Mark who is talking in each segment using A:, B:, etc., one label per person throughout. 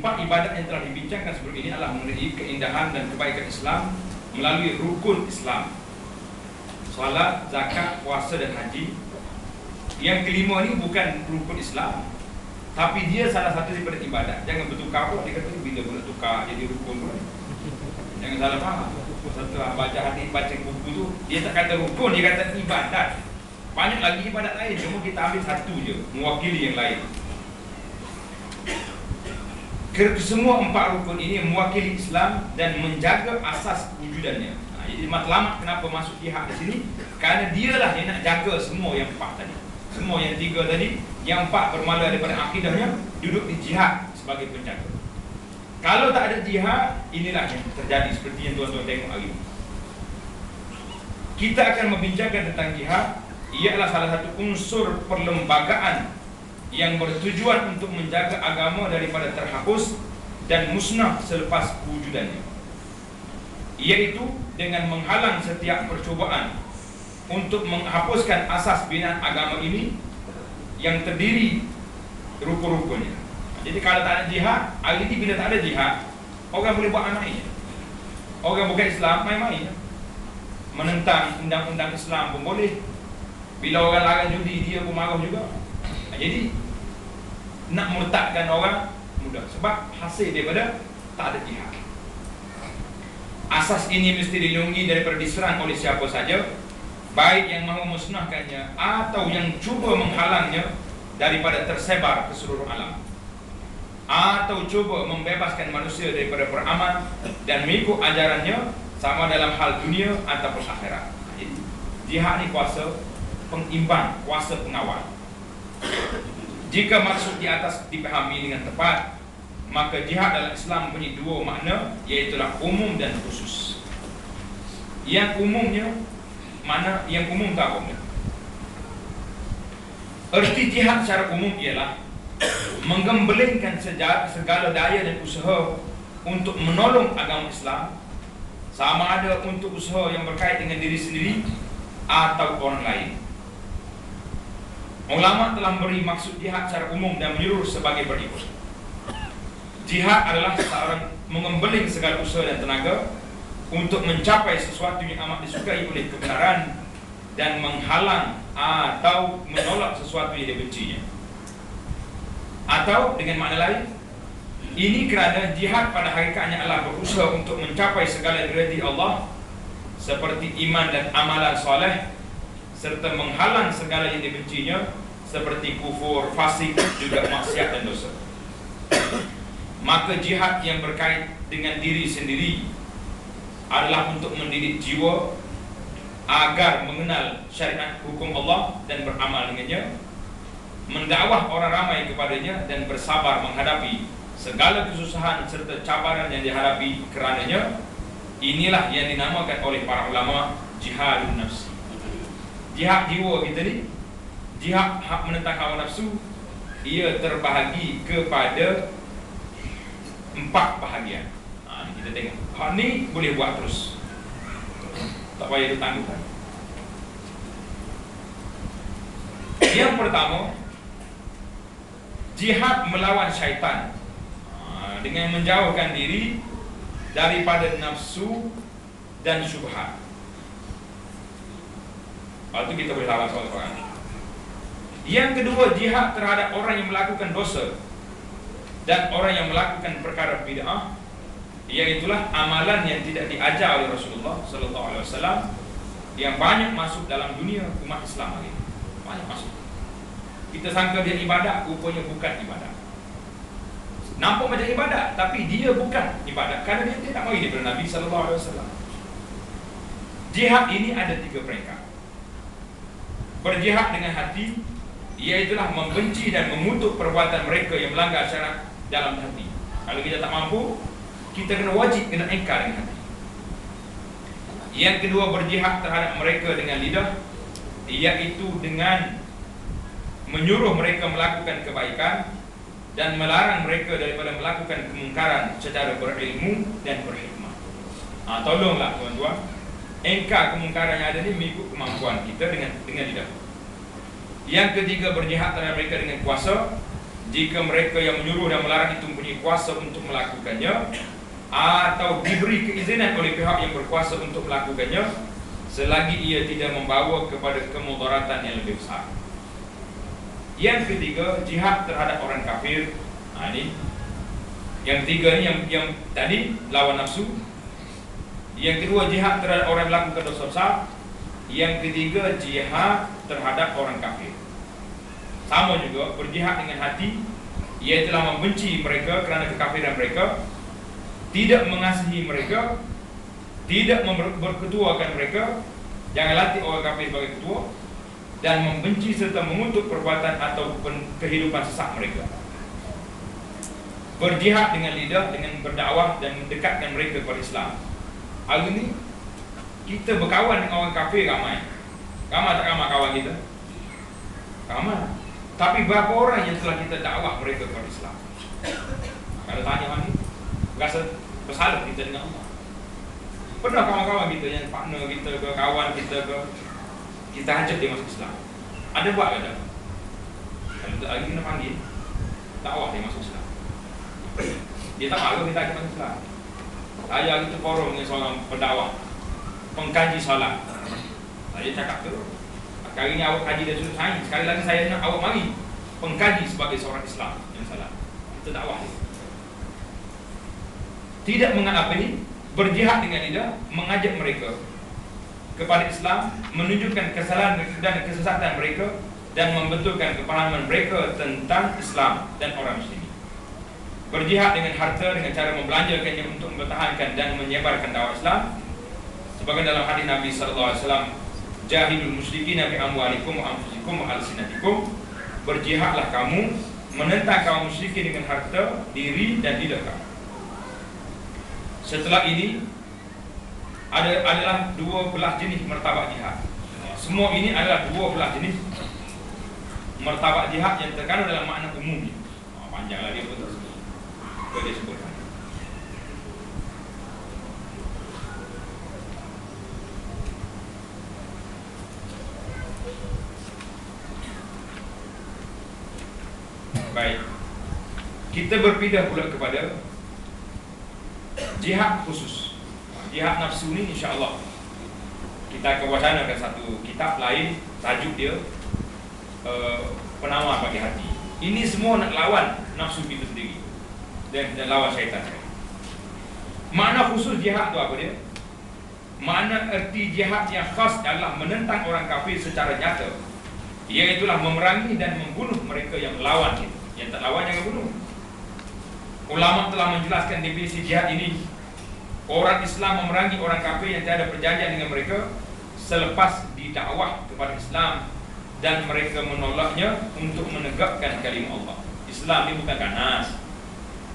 A: Empat ibadat yang telah dibincangkan sebelum ini adalah mengenai keindahan dan kebaikan Islam melalui rukun Islam: salat, zakat, puasa dan haji. Yang kelima ini bukan rukun Islam, tapi dia salah satu daripada ibadat. Jangan bertukar pula. Dia kata bila pula tukar jadi rukun pula. Jangan salah faham. Setelah baca hadis, baca buku tu, dia tak kata rukun, dia kata ibadat. Banyak lagi ibadat lain, cuma kita ambil satu je, mewakili yang lain. Semua empat rukun ini mewakili Islam dan menjaga asas wujudannya. Jadi matlamat kenapa masuk jihad di sini, kerana dialah yang nak jaga semua yang empat tadi. Semua yang tiga tadi, yang empat bermula daripada akidahnya, duduk di jihad sebagai penjaga. Kalau tak ada jihad, inilah yang terjadi seperti yang tuan-tuan tengok hari ini. Kita akan membincangkan tentang jihad. Ia adalah salah satu unsur perlembagaan yang bertujuan untuk menjaga agama daripada terhapus dan musnah selepas kewujudannya, iaitu dengan menghalang setiap percubaan untuk menghapuskan asas binaan agama ini yang terdiri rukun-rukunnya. Jadi kalau tak ada jihad, hari ini bila tak ada jihad, orang boleh buat main-main. Orang bukan Islam main-main, menentang undang-undang Islam pun boleh. Bila orang larang judi, dia pun marah juga. Jadi nak meletakkan orang mudah, sebab hasil daripada tak ada jihad. Asas ini mesti dilindungi daripada diserang oleh siapa saja, baik yang mahu musnahkannya atau yang cuba menghalangnya daripada tersebar ke seluruh alam, atau cuba membebaskan manusia daripada beramal dan mengikut ajarannya, sama dalam hal dunia ataupun akhirat. Jadi jihad ni kuasa pengimbang, kuasa pengawal. Jika maksud di atas dipahami dengan tepat, maka jihad dalam Islam mempunyai dua makna, iaitu umum dan khusus. Yang umumnya, mana yang umum tak umum? Erti jihad secara umum ialah menggembelengkan segala daya dan usaha untuk menolong agama Islam, sama ada untuk usaha yang berkait dengan diri sendiri atau orang lain. Ulama telah memberi maksud jihad secara umum dan menyeluruh sebagai berikut. Jihad adalah seorang mengembeling segala usaha dan tenaga untuk mencapai sesuatu yang amat disukai oleh kebenaran dan menghalang atau menolak sesuatu yang dibencinya. Atau dengan makna lain, ini kerana jihad pada hakikatnya adalah berusaha untuk mencapai segala diridai Allah, seperti iman dan amalan soleh, serta menghalang segala yang dibencinya, seperti kufur, fasik, juga maksiat dan dosa. Maka jihad yang berkait dengan diri sendiri adalah untuk mendidik jiwa agar mengenal syariat hukum Allah dan beramal dengannya, mendakwah orang ramai kepadanya, dan bersabar menghadapi segala kesusahan serta cabaran yang dihadapi kerananya. Inilah yang dinamakan oleh para ulama jihadun nafsi. Jihad jiwa kita ni, jihad hak menentang hawa nafsu, ia terbahagi kepada 4 bahagian. Kita tengok. Hak ni boleh buat terus, tak payah ditangguhkan. Yang pertama, jihad melawan syaitan, dengan menjauhkan diri daripada nafsu dan syubhat. Lepas tu kita boleh lawan soal-soal. Yang kedua, jihad terhadap orang yang melakukan dosa dan orang yang melakukan perkara bid'ah, iaitulah amalan yang tidak diajar oleh Rasulullah sallallahu alaihi wasallam, yang banyak masuk dalam dunia umat Islam hari ini. Banyak masuk. Kita sangka dia ibadat, rupanya bukan ibadat. Nampak macam ibadat, tapi dia bukan ibadat, kerana dia tidak mari daripada Nabi sallallahu alaihi wasallam. Jihad ini ada 3 peringkat. Berjihad dengan hati, iaitulah membenci dan mengutuk perbuatan mereka yang melanggar syarat dalam hati. Kalau kita tak mampu, kita kena wajib kena engkar dengan hati. Yang kedua, berjihad terhadap mereka dengan lidah, iaitu dengan menyuruh mereka melakukan kebaikan dan melarang mereka daripada melakukan kemungkaran secara berilmu dan berhikmah. Tolonglah tuan-tuan, engkar kemungkaran yang ada ni mengikut kemampuan kita dengan lidah. Yang ketiga, berjihad terhadap mereka dengan kuasa, jika mereka yang menyuruh dan melarang itu mempunyai kuasa untuk melakukannya atau diberi keizinan oleh pihak yang berkuasa untuk melakukannya, selagi ia tidak membawa kepada kemudaratan yang lebih besar. Yang ketiga, jihad terhadap orang kafir. Ini yang ketiga ni yang tadi lawan nafsu. Yang kedua, jihad terhadap orang yang melakukan dosa besar. Yang ketiga, jihad terhadap orang kafir. Sama juga berjihad dengan hati, ia telah membenci mereka kerana kekafiran mereka, tidak mengasihi mereka, tidak berketuakan mereka, jangan latih orang kafir sebagai ketua, dan membenci serta mengutuk perbuatan atau kehidupan sesak mereka. Berjihad dengan lidah, dengan berdakwah dan mendekatkan mereka kepada Islam. Hari ini kita berkawan dengan orang kafir ramai. Ramai tak ramai kawan kita? Ramai. Tapi berapa orang yang telah kita dakwah mereka kepada Islam? Kalau tanya orang ni, rasa bersalah kita dengan Allah. Pernah kawan-kawan kita yang partner kita ke, kawan kita ke, kita ajak dia masuk Islam? Ada buat ke tak? Kalau tak lagi kena panggil, dakwah dia masuk Islam. Dia tak malu kita ajak masuk Islam. Saya itu forum dengan seorang pendakwah, pengkaji salat. Saya cakap tu, kali ini awak kaji dan sudut sains. Sekali lagi saya nak awak mari pengkaji sebagai seorang Islam yang salah. Itu dakwah dia. Tidak mengapa ini, berjihad dengan lidah, mengajak mereka kepada Islam, menunjukkan kesalahan dan kesesatan mereka, dan membetulkan kepahaman mereka tentang Islam dan orang Muslim. Berjihad dengan harta, dengan cara membelanjakannya untuk mempertahankan dan menyebarkan dakwah Islam, sebagai dalam hadis Nabi SAW, jahidul musyrikin bi amwalikum wa anfusikum wa alsinatikum. Berjihadlah kamu menentang kaum musyrikin dengan harta, diri dan lidah kamu. Setelah ini adalah 12 jenis martabat jihad. Semua ini adalah 12 jenis martabat jihad yang terkandung dalam makna umumnya. Panjanglah dia betul. Boleh disebutkan. Baik, kita berpindah pula kepada jihad khusus. Jihad nafsu ni insya-Allah kita akan wacanakan satu kitab lain, tajuk dia penawar bagi hati. Ini semua nak lawan nafsu kita sendiri dan lawan syaitan. Makna khusus jihad tu apa dia? Makna erti jihad yang khas adalah menentang orang kafir secara nyata, iaitulah memerangi dan membunuh mereka yang melawan kita. Yang tak lawan jangan bunuh. Ulama telah menjelaskan definisi jihad ini. Orang Islam memerangi orang kafir yang tiada perjanjian dengan mereka selepas didakwah kepada Islam dan mereka menolaknya untuk menegakkan kalimah Allah. Islam ni bukan ganas,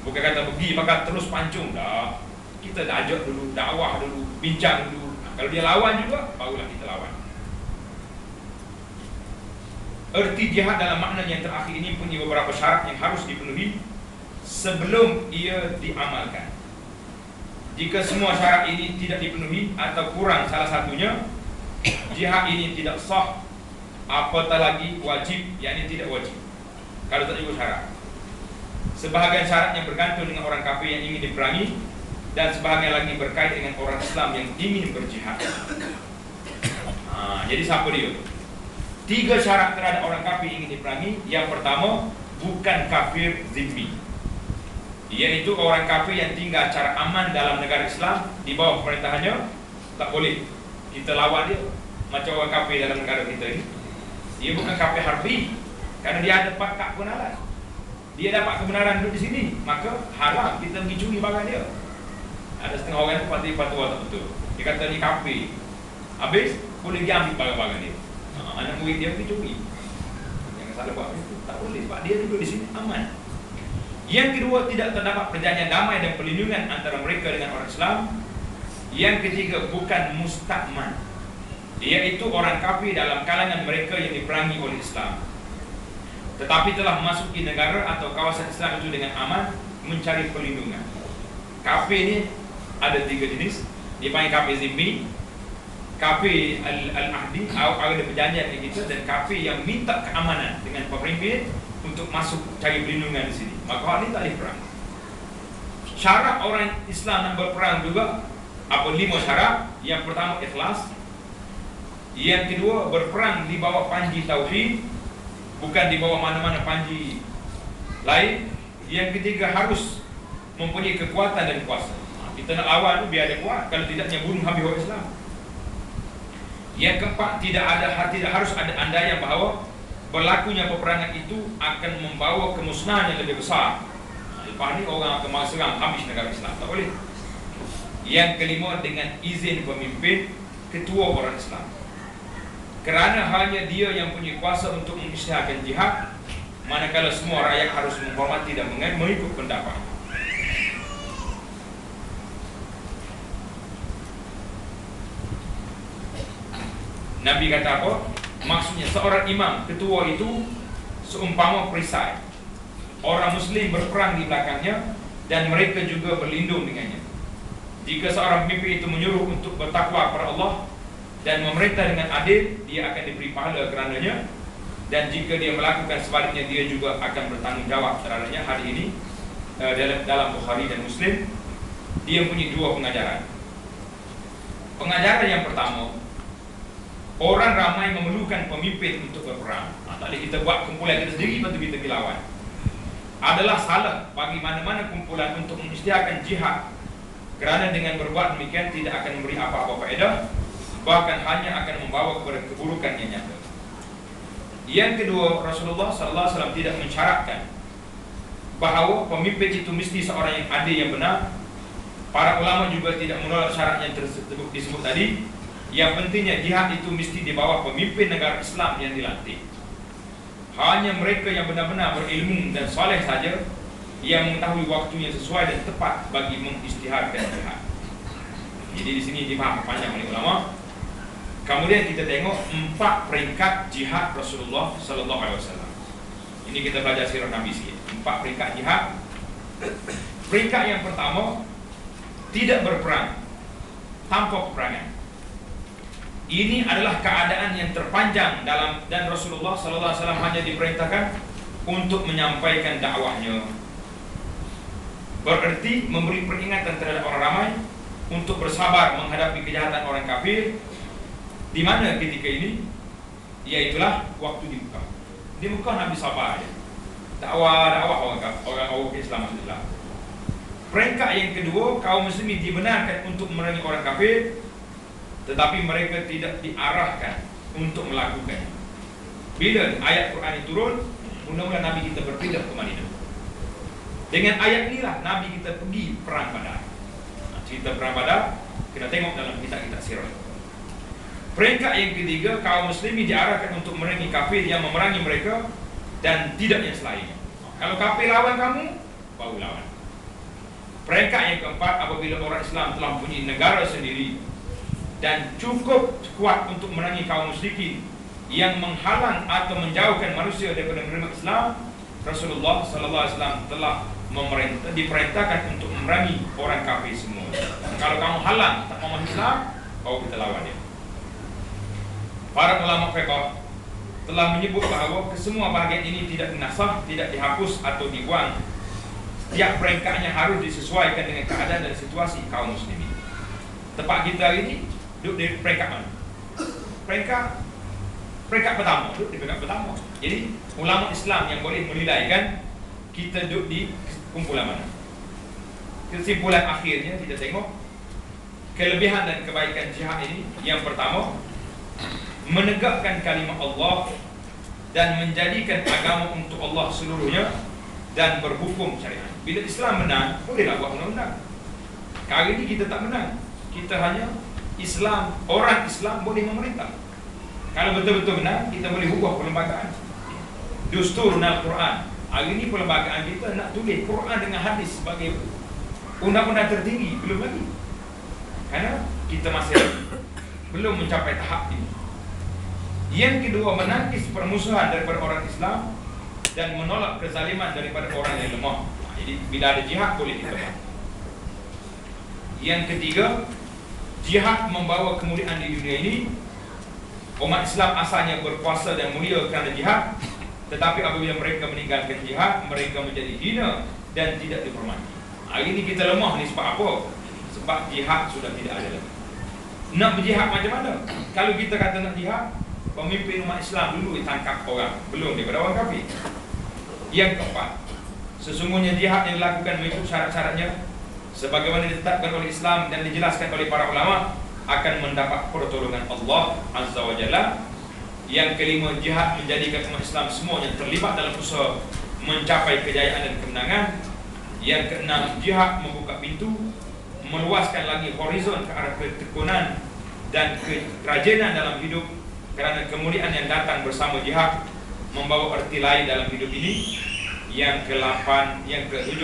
A: bukan kata pergi maka terus pancung dah. Kita dah ajak dulu, dakwah dulu, bincang dulu. Kalau dia lawan juga, barulah kita lawan. Erti jihad dalam makna yang terakhir ini punya beberapa syarat yang harus dipenuhi sebelum ia diamalkan. Jika semua syarat ini tidak dipenuhi atau kurang salah satunya, jihad ini tidak sah, apatah lagi wajib, yakni tidak wajib kalau tak cukup syarat. Sebahagian syarat yang bergantung dengan orang kafir yang ingin diperangi, dan sebahagian lagi berkait dengan orang Islam yang ingin berjihad. Jadi siapa dia? 3 syarat terhadap orang kafir yang ingin diperangi. Yang pertama, bukan kafir zimmi, iaitu orang kafir yang tinggal secara aman dalam negara Islam di bawah pemerintahannya. Tak boleh kita lawan dia. Macam orang kafir dalam negara kita ini, dia bukan kafir harbi, kerana dia ada pakat kebenaran. Dia dapat kebenaran duduk di sini, maka haram kita pergi curi barang dia. Ada setengah orang tu fatwa tak betul. Dia kata ni kafir, habis boleh dia ambil barang-barang dia. Anak murid dia pergi curi. Jangan salah buat itu. Tak boleh, sebab dia duduk di sini aman. Yang kedua, tidak terdapat perjanjian damai dan perlindungan antara mereka dengan orang Islam. Yang ketiga, bukan musta'man, iaitu orang kafir dalam kalangan mereka yang diperangi oleh Islam, tetapi telah memasuki negara atau kawasan Islam itu dengan aman mencari perlindungan. Kafir ni ada 3 jenis. Dipanggil kafir zimmi, kafir al-ahdi atau ada perjanjian dengan kita, dan kafir yang minta keamanan dengan pemimpin untuk masuk cari perlindungan di sini, maka hal ini tak boleh perang. Syarat orang Islam nak berperang juga apa? 5 syarat. Yang pertama ikhlas. Yang kedua berperang di bawah panji tauhid, bukan di bawah mana-mana panji lain. Yang ketiga harus mempunyai kekuatan dan kuasa. Kita nak lawan tu biar dia kuat, kalau tidaknya bunuh habis orang Islam. Yang keempat, tidak harus ada andaian bahawa berlakunya peperangan itu akan membawa kemusnahan yang lebih besar. Lepas ni orang akan serang habis negara Islam, tak boleh. Yang kelima, dengan izin pemimpin ketua orang Islam, kerana hanya dia yang punya kuasa untuk mengisytiharkan jihad, manakala semua rakyat harus menghormati dan mengikut pendapat. Nabi kata apa? Maksudnya seorang imam, ketua itu seumpama perisai. Orang Muslim berperang di belakangnya dan mereka juga berlindung dengannya. Jika seorang pemimpin itu menyuruh untuk bertakwa kepada Allah dan memerintah dengan adil, dia akan diberi pahala kerananya. Dan jika dia melakukan sebaliknya, dia juga akan bertanggung jawab teradanya. Hari ini dalam Bukhari dan Muslim, dia punya 2 pengajaran. Pengajaran yang pertama, orang ramai memerlukan pemimpin untuk berperang. Tak boleh kita buat kumpulan kita sendiri, lepas tu kita pergi lawan. Adalah salah bagi mana-mana kumpulan untuk mengisytiharkan jihad, kerana dengan berbuat demikian tidak akan memberi apa-apa faedah, bahkan hanya akan membawa kepada keburukan yang nyata. Yang kedua, Rasulullah SAW tidak mensyaratkan bahawa pemimpin itu mesti seorang yang adil, yang benar. Para ulama juga tidak menolak syarat yang disebut tadi. Yang pentingnya jihad itu mesti di bawah pemimpin negara Islam yang dilantik. Hanya mereka yang benar-benar berilmu dan soleh saja yang mengetahui waktu yang sesuai dan tepat bagi mengisytiharkan jihad. Jadi di sini difaham panjang oleh ulama. Kemudian kita tengok 4 peringkat jihad Rasulullah sallallahu alaihi wasallam. Ini kita belajar sirah Nabi sikit. 4 peringkat jihad. Peringkat yang pertama, tidak berperang, tanpa peperangan. Ini adalah keadaan yang terpanjang dan Rasulullah sallallahu alaihi wasallam hanya diperintahkan untuk menyampaikan dakwahnya. Bererti memberi peringatan terhadap orang ramai untuk bersabar menghadapi kejahatan orang kafir. Di mana ketika ini? Iaitulah waktu di Mekah. Di Mekah Nabi sabar ya. Dakwah orang Islam Alhamdulillah. Peringkat yang kedua, kaum muslimin dibenarkan untuk memerangi orang kafir, tetapi mereka tidak diarahkan untuk melakukannya. Bila ayat Quran ini turun, mula-mula Nabi kita berpindah ke Madinah. Dengan ayat inilah Nabi kita pergi perang Badar. Cerita perang Badar kita tengok dalam kitab-kitab sirah. Peringkat yang ketiga, kaum muslimin diarahkan untuk memerangi kafir yang memerangi mereka dan tidak yang selainnya. Kalau kafir lawan kamu, baru lawan. Peringkat yang keempat, apabila orang Islam telah mempunyai negara sendiri dan cukup kuat untuk memerangi kaum musyrikin yang menghalang atau menjauhkan manusia daripada menerima Islam, Rasulullah sallallahu alaihi wasallam telah diperintahkan untuk memerangi orang kafir semua. Kalau kamu halang tak mau Islam, baru kita lawan dia. Para ulama fiqh telah menyebut bahawa kesemua bahagian ini tidak dinasah, tidak dihapus atau dibuang. Setiap peringkatnya harus disesuaikan dengan keadaan dan situasi kaum muslimin. Tempat kita hari ini duduk di peringkat mana? Peringkat pertama, duduk di peringkat pertama. Jadi ulama Islam yang boleh menilaikan kita duduk di kumpulan mana. Kesimpulan akhirnya kita tengok kelebihan dan kebaikan jihad ini. Yang pertama, menegakkan kalimat Allah dan menjadikan agama untuk Allah seluruhnya dan berhukum syariat. Bila Islam menang, bolehlah buat undang-undang. Kali ini kita tak menang. Kita hanya Islam, orang Islam boleh memerintah. Kalau betul-betul menang, kita boleh ubah perlembagaan. Dustur Al-Quran. Hari ini perlembagaan kita nak tulis Quran dengan hadis sebagai undang-undang tertinggi. Belum lagi. Kerana kita masih belum mencapai tahap ini. Yang kedua, menangkis permusuhan daripada orang Islam dan menolak kezaliman daripada orang yang lemah. Jadi bila ada jihad boleh kita buat. Yang ketiga, Jihad membawa kemuliaan di dunia ini. Umat Islam asalnya berkuasa dan mulia kerana jihad, tetapi apabila mereka meninggalkan jihad, mereka menjadi hina dan tidak dihormati. Hari ini kita lemah ni sebab apa? Sebab jihad sudah tidak ada lagi. Nak berjihad macam mana? Kalau kita kata nak jihad, pemimpin umat Islam dulu ditangkap orang, belum daripada orang kafir. Yang keempat, sesungguhnya jihad yang dilakukan mengikut syarat-syaratnya sebagaimana ditetapkan oleh Islam dan dijelaskan oleh para ulama, akan mendapat pertolongan Allah Azza wa Jalla. Yang kelima, jihad menjadikan umat Islam semua yang terlibat dalam usaha mencapai kejayaan dan kemenangan. Yang keenam, jihad membuka pintu, meluaskan lagi horizon ke arah ketekunan dan kerajinan dalam hidup, kerana kemuliaan yang datang bersama jihad membawa erti lain dalam hidup ini. Yang ke-8, yang ke-7,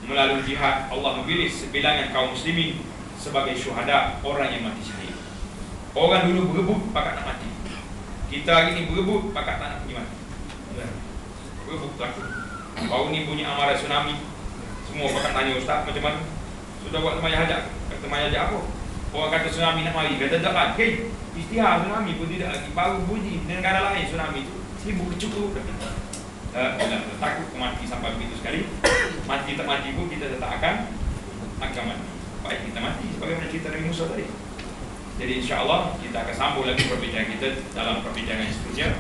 A: melalui jihad Allah memilih sebilangan kaum muslimin sebagai syuhada, orang yang mati syahid. Orang dulu berebut pakat nak mati. Kita hari ni berebut pakat tak nak pergi mati. Berebut takut. Baru ni bunyi amaran tsunami, semua pakat tanya ustaz macam mana? Sudah buat temayah hajat? Kata temayah hajat apa? Orang kata tsunami nak mari, kata tak kan? Okay, istihar tsunami pun tidak lagi. Baru bunyi di negara lain tsunami tu, sibuk kecuk tu. Takut mati sampai begitu sekali. Mati tak mati pun kita tetap akan mati. Baik kita mati sebagaimana cerita Nabi Musa tadi. Jadi insya-Allah kita akan sambung lagi perbincangan kita dalam perbincangan seterusnya.